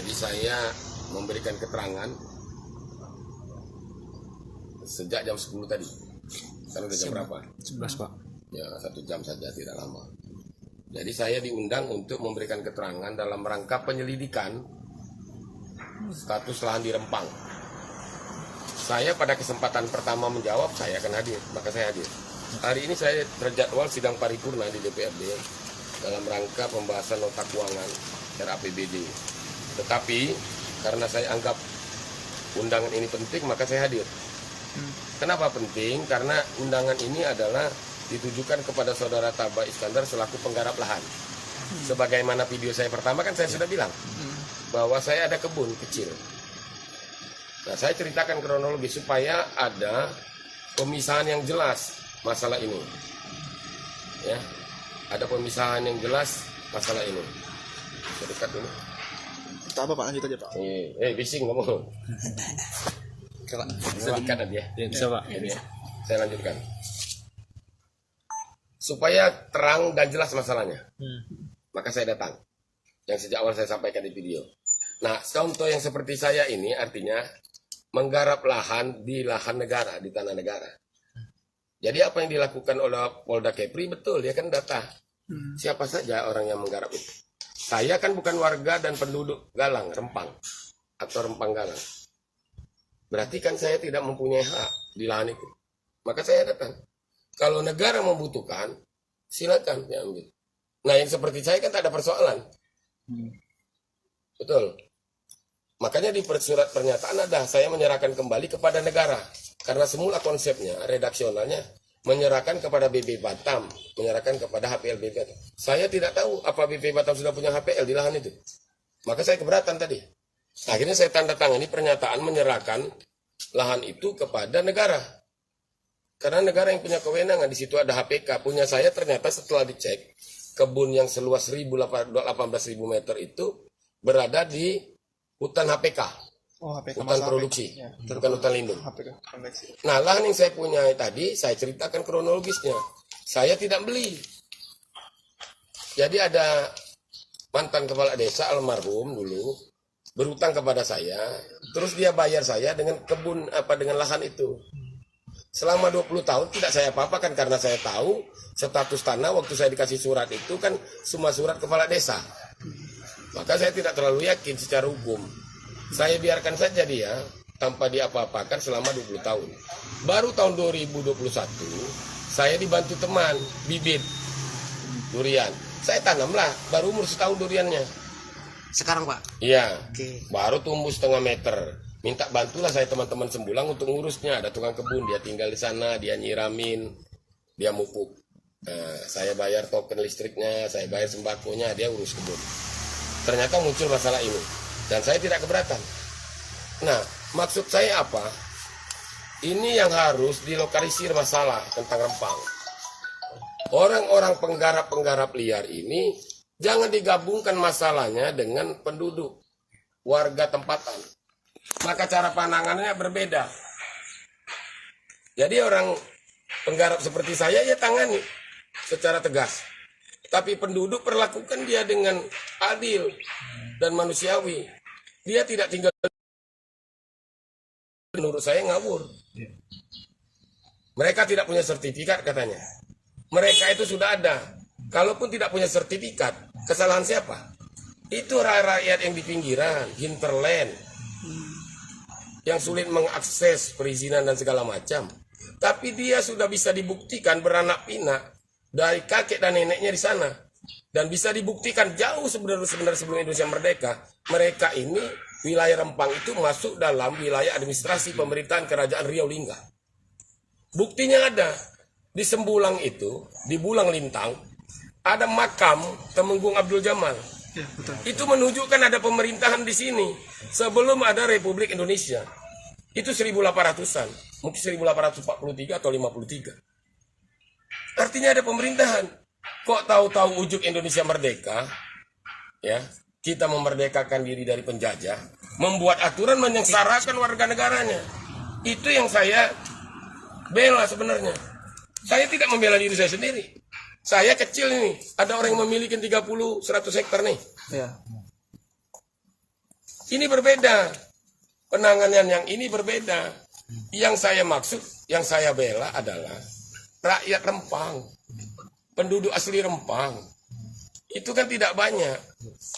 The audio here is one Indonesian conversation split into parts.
Jadi saya memberikan keterangan sejak jam 10 tadi. Sekarang udah jam berapa? 11 Pak. Ya 1 jam saja, tidak lama. Jadi saya diundang untuk memberikan keterangan dalam rangka penyelidikan status lahan di Rempang. Saya pada kesempatan pertama menjawab, saya akan hadir, maka saya hadir. Hari ini saya terjadwal sidang paripurna di DPRD dalam rangka pembahasan nota keuangan RAPBD. Tetapi karena saya anggap undangan ini penting, maka saya hadir. Kenapa penting? Karena undangan ini adalah ditujukan kepada saudara Taba Iskandar selaku penggarap lahan. Sebagaimana video saya pertama kan saya sudah bilang bahwa saya ada kebun kecil. Nah, saya ceritakan kronologi supaya ada pemisahan yang jelas masalah ini. Ya, ada pemisahan yang jelas masalah ini. Sedekat ini. Tak apa Pak, lanjut aja Pak. Bising ngomong. Sedekat aja ya. Bisa Pak. Ya. Saya lanjutkan. Supaya terang dan jelas masalahnya. Maka saya datang. Yang sejak awal saya sampaikan di video. Nah, contoh yang seperti saya ini artinya menggarap lahan di lahan negara, di tanah negara. Jadi apa yang dilakukan oleh Polda Kepri betul, dia kan data. Siapa saja orang yang menggarap itu. Saya kan bukan warga dan penduduk Galang, Rempang. Atau Rempang Galang. Berarti kan saya tidak mempunyai hak di lahan itu. Maka saya datang. Kalau negara membutuhkan, silakan diambil. Nah, yang seperti saya kan tak ada persoalan. Betul. Makanya di surat pernyataan ada, saya menyerahkan kembali kepada negara. Karena semula konsepnya, redaksionalnya, menyerahkan kepada BB Batam, menyerahkan kepada HPL BB Batam. Saya tidak tahu apa BB Batam sudah punya HPL di lahan itu. Maka saya keberatan tadi. Akhirnya saya tanda tangani pernyataan menyerahkan lahan itu kepada negara. Karena negara yang punya kewenangan, di situ ada HPK. Punya saya ternyata setelah dicek, kebun yang seluas 18.000 meter itu berada di hutan HPK. Oh, HPK hutan produksi, ya, bukan hutan lindung. HPK konveksi. Nah, lahan yang saya punya tadi, saya ceritakan kronologisnya. Saya tidak beli. Jadi ada mantan kepala desa almarhum dulu, berutang kepada saya, terus dia bayar saya dengan kebun, dengan lahan itu. Selama 20 tahun tidak saya apa-apakan karena saya tahu status tanah waktu saya dikasih surat itu kan semua surat kepala desa. Maka saya tidak terlalu yakin secara hukum. Saya biarkan saja dia tanpa diapa-apakan selama 20 tahun. Baru tahun 2021 saya dibantu teman bibit durian. Saya tanamlah, baru umur setahun duriannya. Sekarang Pak? Iya, Oke. baru tumbuh setengah meter. Minta bantulah saya teman-teman Sembulang untuk ngurusnya. Ada tukang kebun, dia tinggal di sana, dia nyiramin, dia mupuk. Nah, saya bayar token listriknya, saya bayar sembakonya, dia urus kebun. Ternyata muncul masalah ini, dan saya tidak keberatan. Nah, maksud saya apa? Ini yang harus dilokalisir masalah tentang Rempang. Orang-orang penggarap-penggarap liar ini jangan digabungkan masalahnya dengan penduduk, warga tempatan. Maka cara pandangannya berbeda. Jadi orang penggarap seperti saya ya tangani secara tegas. Tapi penduduk perlakukan dia dengan adil dan manusiawi. Dia tidak tinggal, menurut saya ngawur. Mereka tidak punya sertifikat katanya. Mereka itu sudah ada. Kalaupun tidak punya sertifikat, kesalahan siapa? Itu rakyat yang di pinggiran, hinterland, yang sulit mengakses perizinan dan segala macam. Tapi dia sudah bisa dibuktikan beranak pinak dari kakek dan neneknya di sana. Dan bisa dibuktikan jauh sebenarnya sebelum Indonesia merdeka. Mereka ini, wilayah Rempang itu masuk dalam wilayah administrasi pemerintahan Kerajaan Riau Lingga. Buktinya ada. Di Sembulang itu, di Bulang Lintang, ada makam Temenggung Abdul Jamal. Ya, betul. Itu menunjukkan ada pemerintahan di sini sebelum ada Republik Indonesia. Itu 1800-an, mungkin 1843 atau 53. Artinya ada pemerintahan. Kok tahu-tahu ujuk Indonesia merdeka, ya, kita memerdekakan diri dari penjajah, membuat aturan menyengsarakan warga negaranya. Itu yang saya bela sebenarnya. Saya tidak membela diri saya sendiri. Saya kecil ini, ada orang yang memiliki 30-100 hektar nih. Ya. Ini berbeda. Penanganan yang ini berbeda. Yang saya maksud, yang saya bela adalah rakyat Rempang. Penduduk asli Rempang. Itu kan tidak banyak.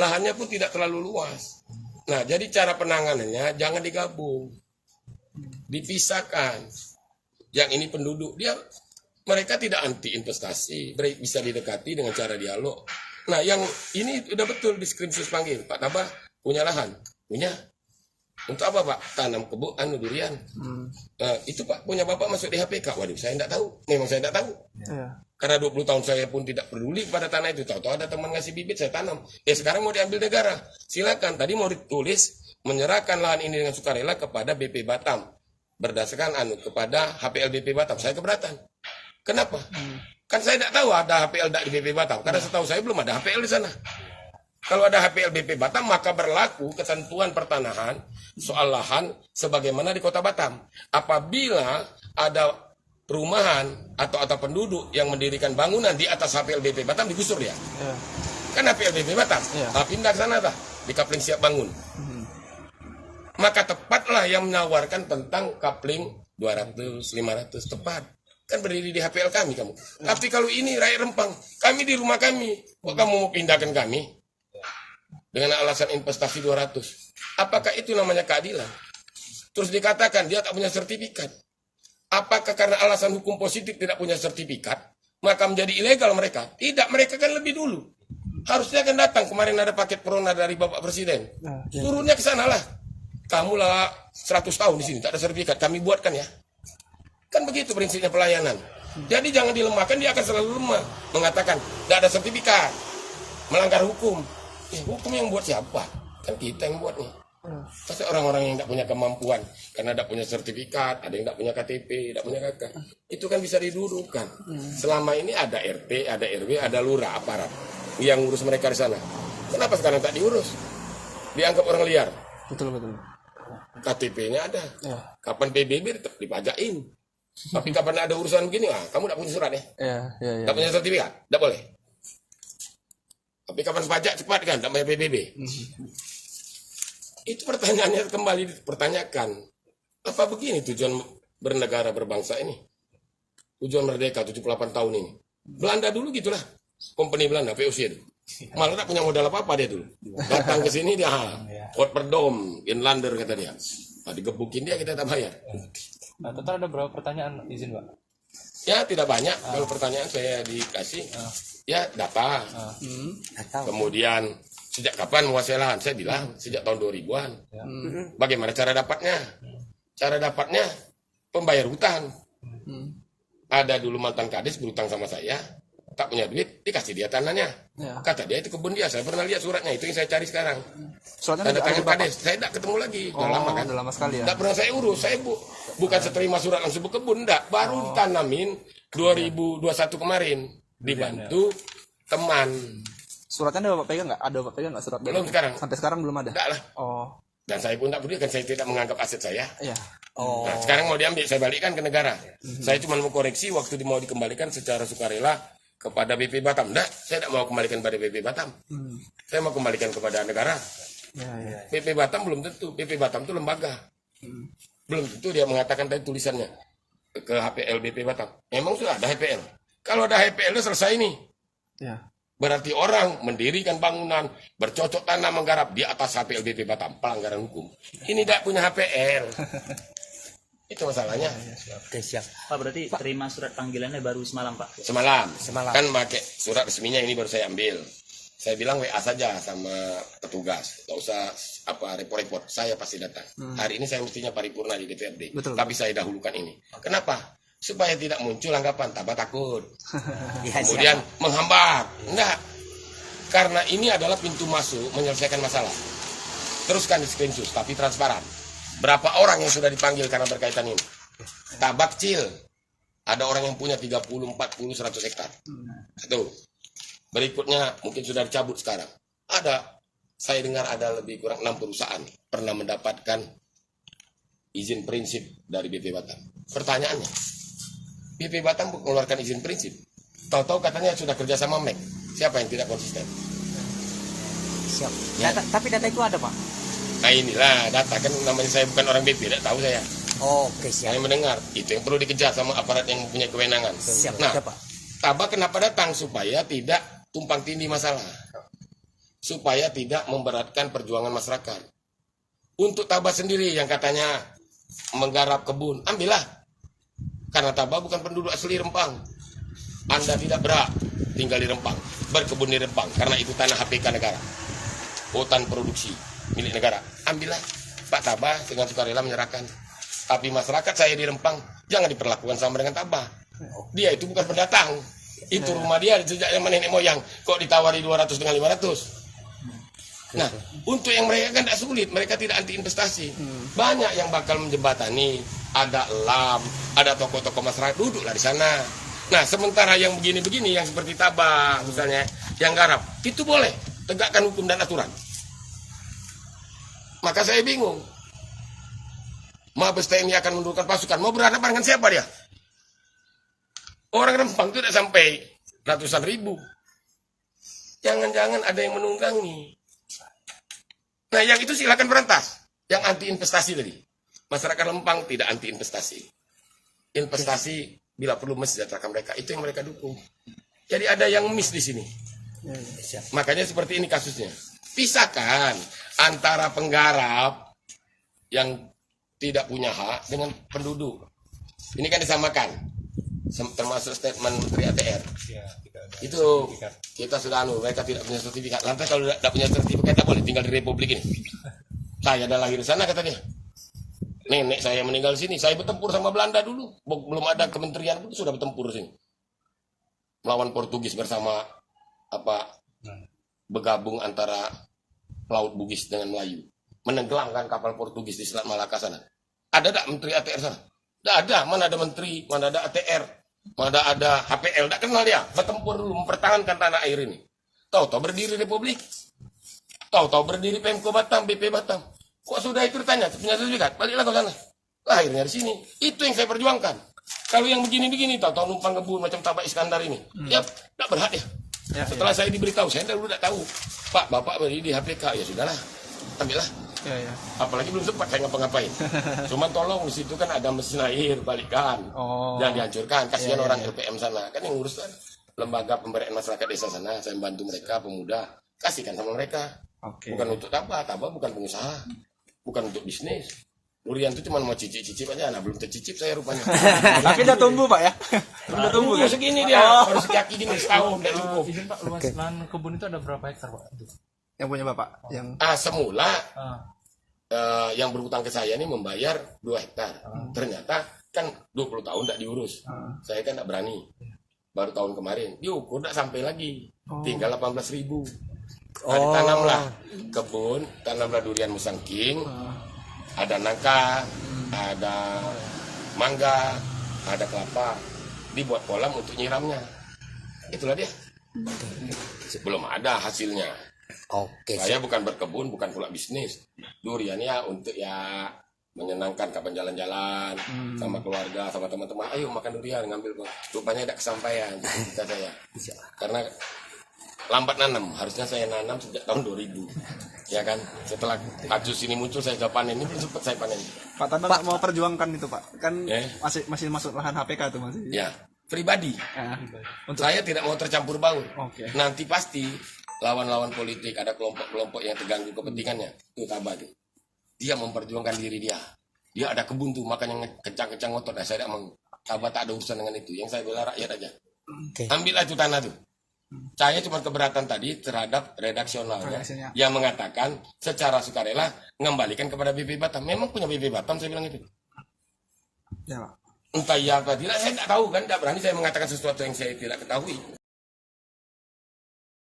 Lahannya pun tidak terlalu luas. Nah, jadi cara penanganannya jangan digabung. Dipisahkan. Yang ini penduduk, mereka tidak anti investasi, bisa didekati dengan cara dialog. Nah, yang ini udah betul di screenshot panggil, Pak Tabah punya lahan, punya. Untuk apa Pak? Tanam kebun, durian. Itu Pak punya Bapak masuk di HPK. Waduh, saya tidak tahu. Memang saya tidak tahu. Iya. Karena 20 tahun saya pun tidak peduli pada tanah itu. Tahu-tahu ada teman ngasih bibit, saya tanam. Ya sekarang mau diambil negara. Silakan. Tadi mau ditulis menyerahkan lahan ini dengan sukarela kepada BP Batam. Berdasarkan kepada HPL BP Batam. Saya keberatan. Kenapa? Kan saya tidak tahu ada HPL di BP Batam. Karena setahu saya belum ada HPL di sana. Kalau ada HPL BP Batam, maka berlaku ketentuan pertanahan soal lahan sebagaimana di Kota Batam. Apabila ada perumahan atau penduduk yang mendirikan bangunan di atas HPL BP Batam, digusur dia. Iya. Kan HPL BP Batam, Iya. pindah ke sana dah, di kapling siap bangun. Maka tepatlah yang menawarkan tentang kapling 200, 500, tepat. Kan berdiri di HPL kami kamu. Tapi kalau ini rakyat Rempang, kami di rumah kami. Kok kamu mau pindahkan kami? Dengan alasan investasi 200. Apakah itu namanya keadilan? Terus dikatakan dia tak punya sertifikat. Apakah karena alasan hukum positif tidak punya sertifikat, maka menjadi ilegal mereka? Tidak, mereka kan lebih dulu. Harusnya kan datang, kemarin ada paket Prona dari Bapak Presiden. Turunnya ke sana lah. Kamu lah 100 tahun di sini, tak ada sertifikat, kami buatkan ya. Kan begitu prinsipnya pelayanan. Jadi jangan dilemahkan, dia akan selalu lemah. Mengatakan, tidak ada sertifikat, melanggar hukum. Hukum yang buat siapa? Kan kita yang buat nih. Pasti orang-orang yang tidak punya kemampuan, karena tidak punya sertifikat, ada yang tidak punya KTP, tidak punya KK, itu kan bisa didudukan. Selama ini ada RT, ada RW, ada lurah, aparat yang ngurus mereka di sana. Kenapa sekarang tak diurus? Dianggap orang liar. Betul. KTP-nya ada. Iya. Kapan PBB tetap dipajakin. Tapi kapan ada urusan begini, kamu tidak punya surat ya? Iya. Tidak punya sertifikat, tidak boleh. Tapi kapan pajak cepat kan, tidak bayar PBB. Itu pertanyaannya kembali dipertanyakan. Apa begini tujuan bernegara berbangsa ini? Tujuan merdeka 78 tahun ini. Belanda dulu gitulah. Company Belanda, VOC itu. Malah tak punya modal apa-apa dia dulu. Datang ke sini dia, Rotterdam, Inlander kata dia. Digebukin dia, kita tak bayar. Nah, total ada berapa pertanyaan izin Pak? Ya tidak banyak. Kalau pertanyaan saya dikasih, ya data. Kemudian sejak kapan menguasai lahan? Saya bilang sejak tahun 2000-an. Bagaimana cara dapatnya? Cara dapatnya pembayar hutang. Ada dulu mantan kades berhutang sama saya, tak punya duit, dikasih dia tanahnya. Ya. Kata dia itu kebun dia. Saya pernah lihat suratnya, itu yang saya cari sekarang. Suratnya Tanda ada tangan Bapak. kades. Saya tidak ketemu lagi. Udah lama kan? Udah lama sekali ya. Tidak pernah saya urus. Saya bukan seterima surat langsung berkebun, enggak. Baru ditanamin 2021 kemarin. Dibantu teman. Suratnya ada Bapak pegang nggak? Ada Bapak pegang nggak surat? Belum sekarang. Sampai sekarang belum ada. Enggak lah. Oh. Dan saya pun tidak peduli kan saya tidak menganggap aset saya. Iya. Nah, sekarang mau diambil, saya balikkan ke negara. Saya cuma mau koreksi waktu mau dikembalikan secara sukarela kepada BP Batam. Enggak, saya tidak mau kembalikan pada BP Batam. Saya mau kembalikan kepada negara. Ya. BP Batam belum tentu. BP Batam itu lembaga. Belum tentu dia mengatakan tadi tulisannya ke HPL BP Batam. Memang sudah ada HPL. Kalau ada HPL itu selesai nih. Ya. Berarti orang mendirikan bangunan, bercocok tanam menggarap di atas HPL BP Batam, pelanggaran hukum. Ini tidak punya HPL. Itu masalahnya. Oke, siap. Pak, berarti terima surat panggilannya baru semalam Pak? Semalam. Kan pakai surat resminya ini baru saya ambil. Saya bilang WA saja sama petugas. Tidak usah repot-repot. Saya pasti datang. Hari ini saya mestinya paripurna di DPRD. Betul. Tapi saya dahulukan ini. Kenapa? Supaya tidak muncul anggapan tambah takut. Ya, Kemudian menghambat. Enggak. Karena ini adalah pintu masuk menyelesaikan masalah. Teruskan di screenshot, tapi transparan. Berapa orang yang sudah dipanggil karena berkaitan ini? Tabak kecil. Ada orang yang punya 30, 40, 100 hektar. Satu. Berikutnya mungkin sudah dicabut sekarang. Ada. Saya dengar ada lebih kurang 6 perusahaan pernah mendapatkan izin prinsip dari BP Batam. Pertanyaannya, BP Batam mengeluarkan izin prinsip. Tahu-tahu katanya sudah kerja sama MEK. Siapa yang tidak konsisten? Siap. Tapi data itu ada, Pak. Nah inilah data, kan namanya saya bukan orang BP, tidak tahu saya. Oke, siap. Saya mendengar, itu yang perlu dikejar sama aparat yang punya kewenangan. Siap, Nah, siap, Pak. Tabah kenapa datang? Supaya tidak tumpang tindih masalah. Supaya tidak memberatkan perjuangan masyarakat. Untuk Tabah sendiri yang katanya menggarap kebun, ambillah. Karena Tabah bukan penduduk asli Rempang. Anda tidak berhak tinggal di Rempang, berkebun di Rempang, karena itu tanah HPK negara. Hutan produksi milik negara. Ambillah. Pak Tabah dengan sukarela menyerahkan. Tapi masyarakat saya di Rempang jangan diperlakukan sama dengan Tabah. Dia itu bukan pendatang. Itu rumah dia sejak zaman nenek moyang. Kok ditawari 200 dengan 500? Nah, untuk yang mereka kan tidak sulit. Mereka tidak anti investasi. Banyak yang bakal menjembatani. Ada LAM, ada tokoh-tokoh masyarakat, duduklah di sana. Nah, sementara yang begini-begini, yang seperti Tabah misalnya, yang garap, itu boleh. Tegakkan hukum dan aturan. Maka saya bingung. Mabes TNI akan menurunkan pasukan. Mau berhadapan dengan siapa dia? Orang Rempang itu tidak sampai ratusan ribu. Jangan-jangan ada yang menunggangi. Nah, yang itu silakan berantas. Yang anti investasi tadi. Masyarakat Rempang tidak anti investasi. Investasi bila perlu mensejahterakan mereka. Itu yang mereka dukung. Jadi ada yang miss di sini. Makanya seperti ini kasusnya. Pisahkan antara penggarap yang tidak punya hak dengan penduduk. Ini kan disamakan. Termasuk statement Menteri ATR. Itu kita sudah mereka tidak punya sertifikat. Lantas kalau tidak punya sertifikat tak boleh tinggal di Republik ini. Saya ada lahir di sana kata dia. Nenek saya meninggal di sini. Saya bertempur sama Belanda dulu. Belum ada kementerian pun sudah bertempur di sini. Melawan Portugis bersama bergabung antara Laut Bugis dengan Melayu. Menenggelamkan kapal Portugis di Selat Malaka sana. Ada tak menteri ATR sana? Tidak ada. Mana ada menteri, mana ada ATR, mana ada HPL. Tidak kenal dia. Bertempur dulu, mempertahankan tanah air ini. Tahu-tahu berdiri Republik. Tahu-tahu berdiri Pemko Batam, BP Batam. Kok sudah itu ditanya, punya sertifikat? Baliklah ke sana. Lahirnya di sini. Itu yang saya perjuangkan. Kalau yang begini-begini, tahu-tahu numpang kebun macam Tabah Iskandar ini. Ya, tidak berhak ya. Setelah saya diberitahu, saya dulu tidak tahu. Pak, bapak berdiri di HPK. Ya sudahlah, ambillah. Apalagi belum sempat saya ngapa-ngapain. Cuman tolong di situ kan ada mesin air, balikan. Jangan dihancurkan. Kasihan orang LPM sana. Kan yang ngurus kan lembaga pemberdayaan masyarakat desa sana. Saya membantu mereka, pemuda. Kasihkan sama mereka. Bukan untuk Tabah. Tabah bukan pengusaha. Bukan untuk bisnis. Durian itu cuma mau cicip-cicip aja. Nah, belum tercicip saya rupanya. Tapi udah tumbuh, Pak ya? Udah tumbuh kan? Segini dia. Baru sekaki gini setahun. Tidak cukup. Izin Pak, luas lahan kebun itu ada berapa hektar Pak? Yang punya Bapak? Yang Semula yang berhutang ke saya ini membayar 2 hektar. Ternyata kan 20 tahun tidak diurus. Saya kan tidak berani. Baru tahun kemarin diukur tidak sampai lagi. Tinggal 18.000. Nah, ditanamlah kebun, tanamlah durian musangking, ada nangka, ada mangga, ada kelapa. Dibuat kolam untuk nyiramnya. Itulah dia. Belum ada hasilnya. Saya bukan berkebun, bukan pula bisnis. Durian ya untuk ya menyenangkan kapan jalan-jalan sama keluarga, sama teman-teman. Ayo makan durian, ngambil. Rupanya tidak kesampaian cita saya. Karena lambat nanam, harusnya saya nanam sejak tahun 2000. Ya kan, setelah kasus ini muncul saya sudah panen, ini belum sempat saya panen. Pak Tabang nggak mau perjuangkan itu, Pak? Kan masih masuk lahan HPK tuh masih. Ya, pribadi. Saya tidak mau tercampur baur. Nanti pasti lawan-lawan politik, ada kelompok-kelompok yang terganggu kepentingannya. Itu Tabah tuh. Dia memperjuangkan diri dia. Dia ada kebun tuh, makanya kencang-kencang ngotot. Nah, saya tidak mau. Tabah tak ada urusan dengan itu. Yang saya bela rakyat aja. Ambillah itu tanah tuh. Saya cuma keberatan tadi terhadap redaksionalnya yang mengatakan secara sukarela mengembalikan kepada BP Batam. Memang punya BP Batam, saya bilang itu. Ya, Pak. Entah iya apa tidak, saya tidak tahu kan, tidak berani saya mengatakan sesuatu yang saya tidak ketahui.